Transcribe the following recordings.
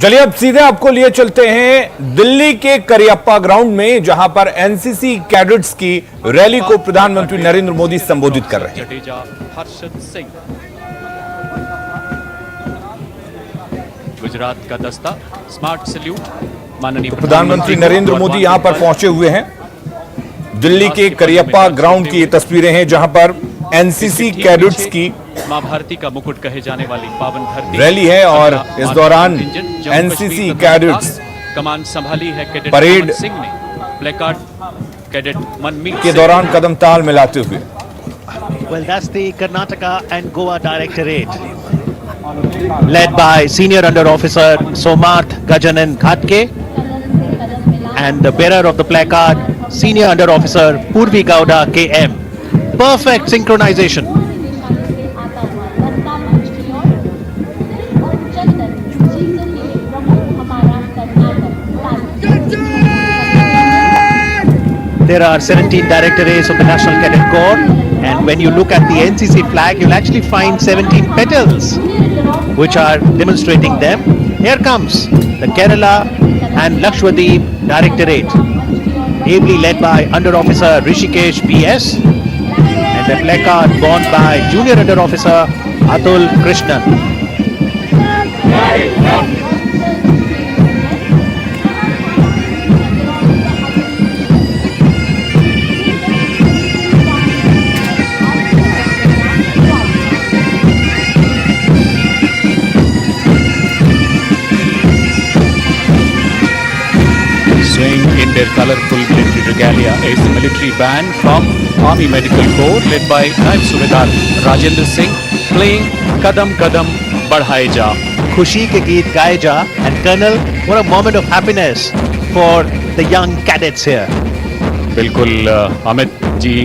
चलिए अब सीधे आपको लिए चलते हैं दिल्ली के करियप्पा ग्राउंड में, जहां पर एनसीसी कैडेट्स की रैली को प्रधानमंत्री नरेंद्र मोदी संबोधित कर रहे हैं। गुजरात का दस्ता स्मार्ट सैल्यूट माननीय प्रधानमंत्री नरेंद्र मोदी यहां पर पहुंचे हुए हैं। दिल्ली के करियप्पा ग्राउंड की ये तस्वीरें हैं, जहां पर एनसीसी कैडेट्स की मां भारती का मुकुट कहे जाने वाली पावन धरती रैली है और इस दौरान एनसीसी कैडेट्स कमान संभाली है कैडेट परेड सिंह ने प्लेकार्ड कैडेट मनमीत के दौरान कदम ताल मिलाते हुए। Well, that's the Karnataka and Goa Directorate, led by Senior Under Officer Somarth Gajanan Ghatke and the bearer of the placard, Senior Under Officer Purvi Gowda KM. Perfect synchronization. There are 17 directorates of the National Cadet Corps, and when you look at the NCC flag, you'll actually find 17 petals which are demonstrating them. Here comes the Kerala and Lakshadweep Directorate, ably led by Under Officer Rishikesh BS, and the placard borne by Junior Under Officer Atul Krishnan. Swaying in their colorful military regalia is the military band from Army Medical Corps led by Naib Subedar Rajendra Singh playing Kadam Kadam Badhaye Ja. Khushi ke geet gaye ja, and Colonel, what a moment of happiness for the young cadets here. बिल्कुल अमित जी,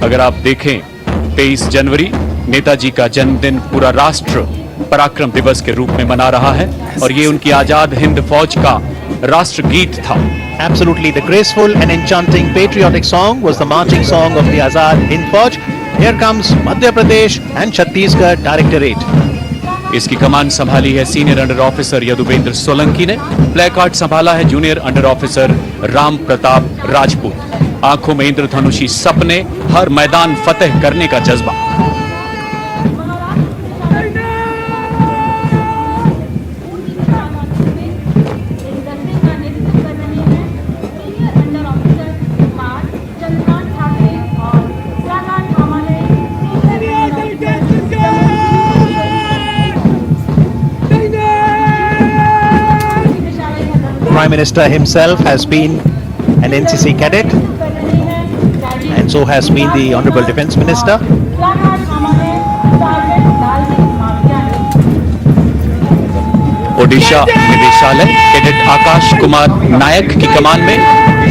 अगर आप देखें 23 जनवरी नेताजी का जन्मदिन पूरा राष्ट्र पराक्रम दिवस के रूप में मना रहा है और ये उनकी आजाद हिंद फौज का राष्ट्र गीत था। Absolutely, the graceful and enchanting patriotic song was the marching song of the Azad Hind Fauj. Here comes Madhya Pradesh and Chhattisgarh Directorate. इसकी कमान संभाली है senior under officer Yaduvendra Solanki ने, प्लेकार्ड संभाला है junior under officer Ram Pratap Rajput. आंखों में इंद्रधनुषी सपने, हर मैदान फतेह करने का जज्बा। Prime Minister himself has been an NCC cadet, and so has been the Honorable Defence Minister. Odisha निदेशालय कैडेट आकाश कुमार नायक की कमान में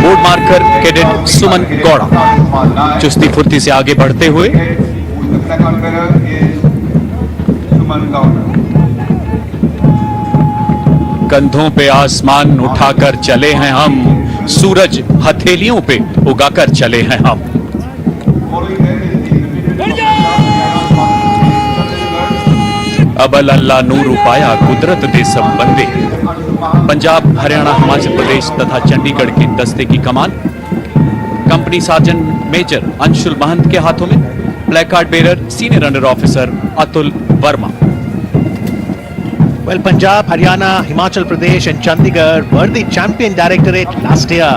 बोर्ड मार्कर कैडेट सुमन गौड़ा चुस्ती फुर्ती से आगे बढ़ते हुए। कंधों पे आसमान उठाकर चले हैं हम, सूरज हथेलियों पे उगाकर चले हैं हम। अबल अल्लाह नूर उपाया कुदरत दे सब बंदे। पंजाब, हरियाणा, हिमाचल प्रदेश तथा चंडीगढ़ के दस्ते की कमान कंपनी सार्जेंट मेजर अंशुल महंत के हाथों में, placard bearer senior under officer Atul Verma. Well, Punjab, Haryana, Himachal Pradesh and Chandigarh were the champion directorate last year.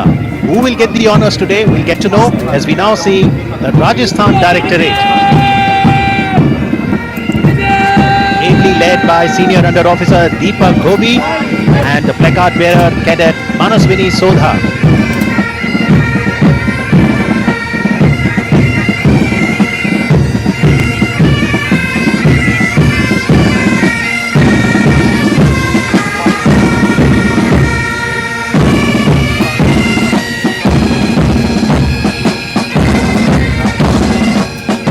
Who will get the honours today? We'll get to know as we now see the Rajasthan Directorate, ably led by Senior Under Officer Deepak Gobi and the placard bearer Cadet Manaswini Sodha.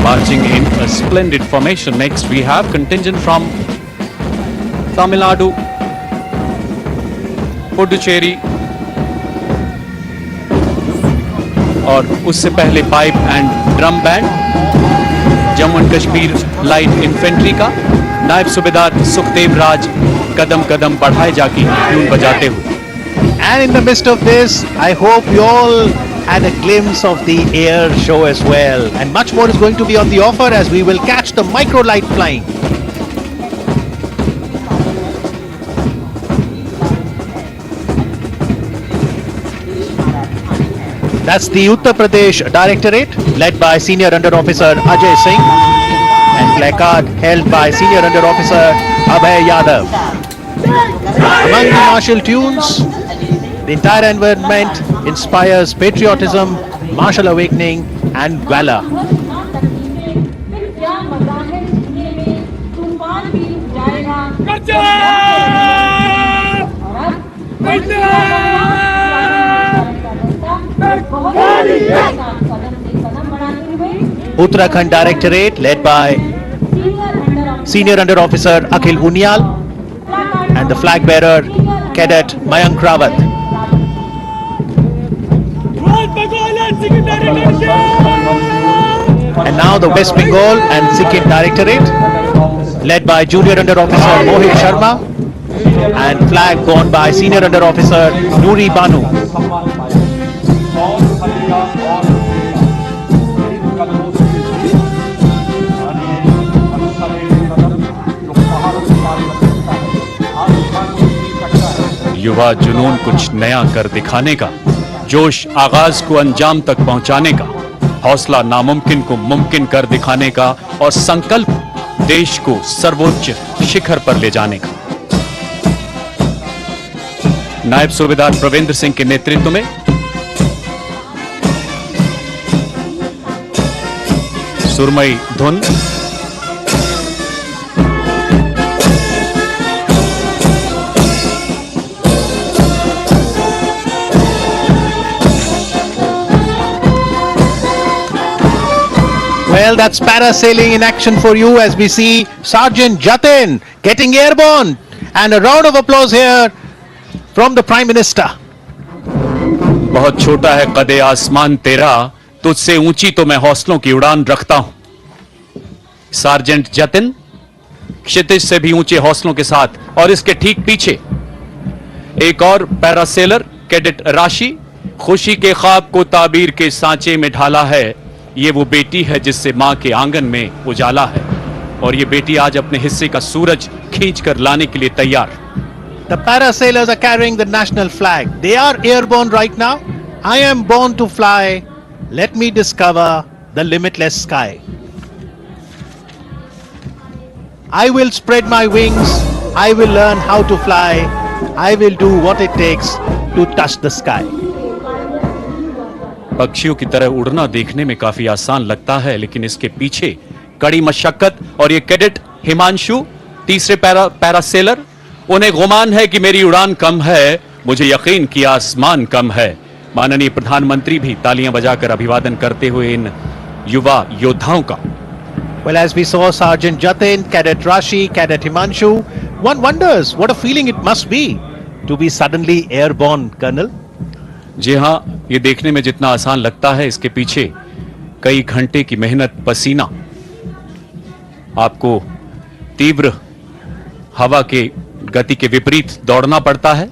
Marching in a splendid formation. Next we have contingent from Tamil Nadu, Puducherry और उससे पहले pipe and drum band, Jammu and Kashmir light infantry का नायब सूबेदार सुखदेव राज कदम कदम बढ़ाए जाके tune बजाते हुए। And in the midst of this, I hope you all had a glimpse of the air show as well. And much more is going to be on the offer as we will catch the microlight flying. That's the Uttar Pradesh Directorate, led by Senior Under Officer Ajay Singh, and placard held by Senior Under Officer Abhay Yadav. Among the martial tunes, the entire environment inspires patriotism, martial awakening, and valor. Uttarakhand Directorate, led by Senior Under Officer Akhil Unyal, and the flag bearer Cadet Mayank Rawat. And now the West Bengal and Sikkim Directorate, led by Junior Under Officer Mohit Sharma, and flag borne by Senior Under Officer Nuri Banu. युवा जुनून कुछ नया कर दिखाने का, जोश आगाज को अंजाम तक पहुंचाने का, हौसला नामुमकिन को मुमकिन कर दिखाने का और संकल्प देश को सर्वोच्च शिखर पर ले जाने का। नायब सूबेदार प्रवेंद्र सिंह के नेतृत्व में सुरमई धुन, Well, that's parasailing in action for you as we see Sergeant Jatin getting airborne, and a round of applause here from the Prime Minister. बहुत छोटा है कदे आसमान तेरा, तुझसे ऊंची तो मैं हौसलों की उड़ान रखता हूं। सार्जेंट जतिन क्षितिज से भी ऊंचे हौसलों के साथ, और इसके ठीक पीछे एक और पैरासेलर कैडेट राशि, खुशी के ख्वाब को ताबीर के सांचे में ढाला है। ये वो बेटी है जिससे मां के आंगन में उजाला है, और ये बेटी आज अपने हिस्से का सूरज खींच कर लाने के लिए तैयार। The parasailers are carrying the national flag. They are airborne right now. I am born to fly. Let me discover the limitless sky. I will spread my wings. I will learn how to fly. I will do what it takes to touch the sky. पक्षियों की तरह उड़ना देखने में काफी आसान लगता है, लेकिन इसके पीछे कड़ी मशक्कत। और ये कैडेट हिमांशु, तीसरे पैरासेलर, उन्हें गुमान है कि मेरी उड़ान कम है, मुझे यकीन कि आसमान कम है। माननीय प्रधानमंत्री भी तालियां बजाकर अभिवादन करते हुए इन युवा योद्धाओं का। Well, as we saw Sergeant Jatin, Cadet Rashi, Cadet Himanshu, one wonders what a feeling it must be to be suddenly airborne, Colonel. जी हां, ये देखने में जितना आसान लगता है, इसके पीछे कई घंटे की मेहनत, पसीना, आपको तीव्र हवा के गति के विपरीत दौड़ना पड़ता है।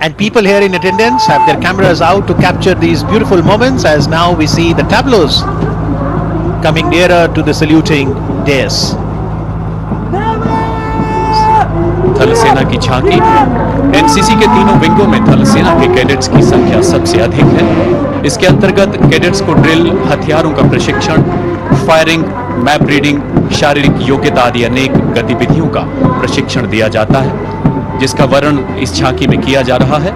And people here in attendance have their cameras out to capture these beautiful moments as now we see the tableaus coming nearer to the saluting dais. थल सेना की झांकी। एनसीसी के तीनों विंगों में थल सेना के कैडेट्स की संख्या सबसे अधिक है। इसके अंतर्गत कैडेट्स को ड्रिल, हथियारों का प्रशिक्षण, फायरिंग, मैप रीडिंग, शारीरिक योग्यता आदि अनेक गतिविधियों का प्रशिक्षण दिया जाता है, जिसका वर्णन इस झांकी में किया जा रहा है।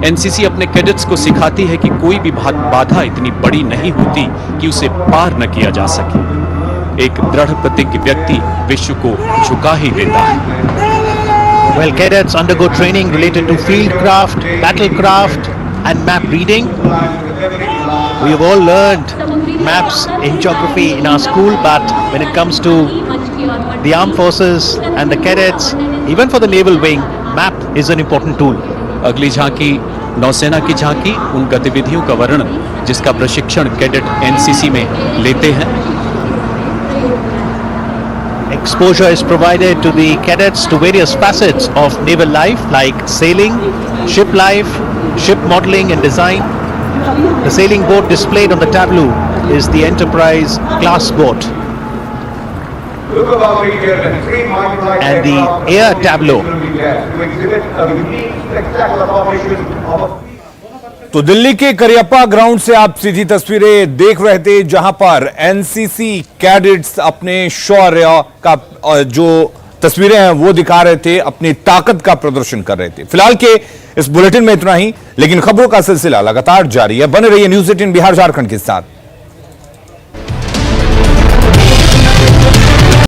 एनसीसी अपने कैडेट्स को सिखाती है कि कोई भी बाधा इतनी बड़ी नहीं होती कि उसे पार न किया जा सके। एक दृढ़ प्रतिज्ञ व्यक्ति विश्व को झुका ही देता है। Well, cadets undergo training related to field craft, battle craft, and map reading. We have all learned maps in geography in our school, but when it comes to the armed forces and the cadets, even for the naval wing, map is an important tool. अगली झांकी नौसेना की झांकी, उन गतिविधियों का वर्णन जिसका प्रशिक्षण कैडेट एनसीसी में लेते हैं। Exposure is provided to the cadets to various facets of naval life like sailing, ship life, ship modeling and design. The sailing boat displayed on the tableau is the Enterprise class boat. And the air tableau. तो दिल्ली के Cariappa ground से आप सीधी तस्वीरें देख रहे थे, जहां पर एनसीसी कैडेट्स अपने शौर्य का जो तस्वीरें हैं वो दिखा रहे थे, अपनी ताकत का प्रदर्शन कर रहे थे। फिलहाल के इस बुलेटिन में इतना ही, लेकिन खबरों का सिलसिला लगातार जारी है। बने रहिए न्यूज़ 18 बिहार झारखंड के साथ।